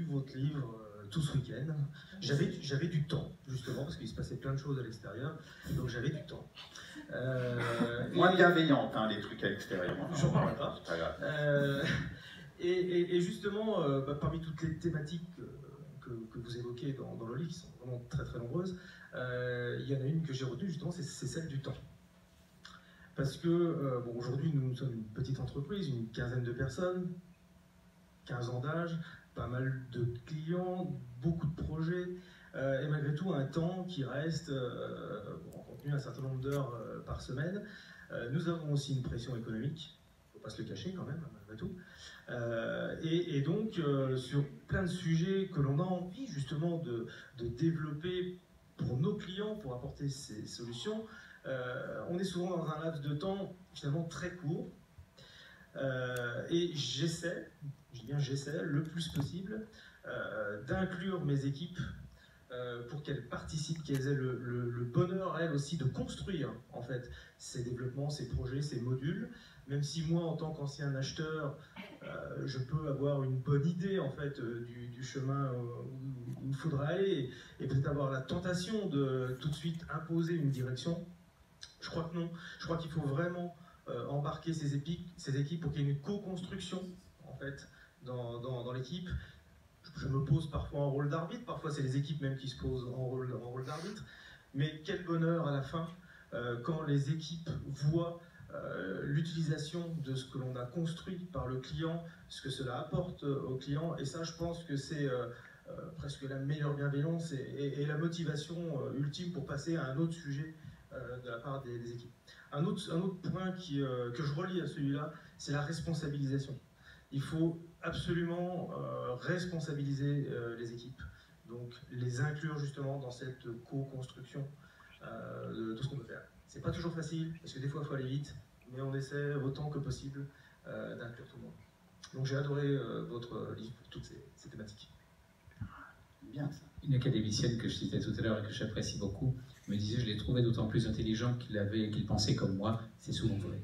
Votre livre tout ce week-end. J'avais du temps, justement, parce qu'il se passait plein de choses à l'extérieur, donc j'avais du temps. Moins bienveillante, hein, les trucs à l'extérieur. J'en parle pas. C'est pas grave. Et justement, parmi toutes les thématiques que vous évoquez dans le livre, qui sont vraiment très très nombreuses, il y en a une que j'ai retenue, justement, c'est celle du temps. Parce que, bon, aujourd'hui, nous sommes une petite entreprise, une quinzaine de personnes, 15 ans d'âge, pas mal de clients, beaucoup de projets, et malgré tout un temps qui reste en contenu un certain nombre d'heures par semaine. Nous avons aussi une pression économique, il ne faut pas se le cacher quand même, malgré tout. Et donc sur plein de sujets que l'on a envie justement de développer pour nos clients, pour apporter ces solutions, on est souvent dans un laps de temps finalement très court. Et j'essaie, je dis bien j'essaie, le plus possible d'inclure mes équipes pour qu'elles participent, qu'elles aient le bonheur, elles aussi, de construire en fait ces développements, ces projets, ces modules. Même si moi, en tant qu'ancien acheteur, je peux avoir une bonne idée en fait du chemin où il faudra aller et peut-être avoir la tentation de tout de suite imposer une direction. Je crois que non. Je crois qu'il faut vraiment embarquer ces équipes pour qu'il y ait une co-construction en fait dans l'équipe. Je me pose parfois en rôle d'arbitre, parfois c'est les équipes même qui se posent en rôle d'arbitre, mais quel bonheur à la fin quand les équipes voient l'utilisation de ce que l'on a construit par le client, ce que cela apporte au client, et ça je pense que c'est presque la meilleure bienveillance et la motivation ultime pour passer à un autre sujet de la part des équipes. Un autre point que je relie à celui-là, c'est la responsabilisation. Il faut absolument responsabiliser les équipes, donc les inclure justement dans cette co-construction de tout ce qu'on peut faire. C'est pas toujours facile, parce que des fois il faut aller vite, mais on essaie autant que possible d'inclure tout le monde. Donc j'ai adoré votre livre pour toutes ces thématiques. Bien ça. Une académicienne que je citais tout à l'heure et que j'apprécie beaucoup me disait: je l'ai trouvé d'autant plus intelligent qu'il pensait comme moi. C'est souvent vrai.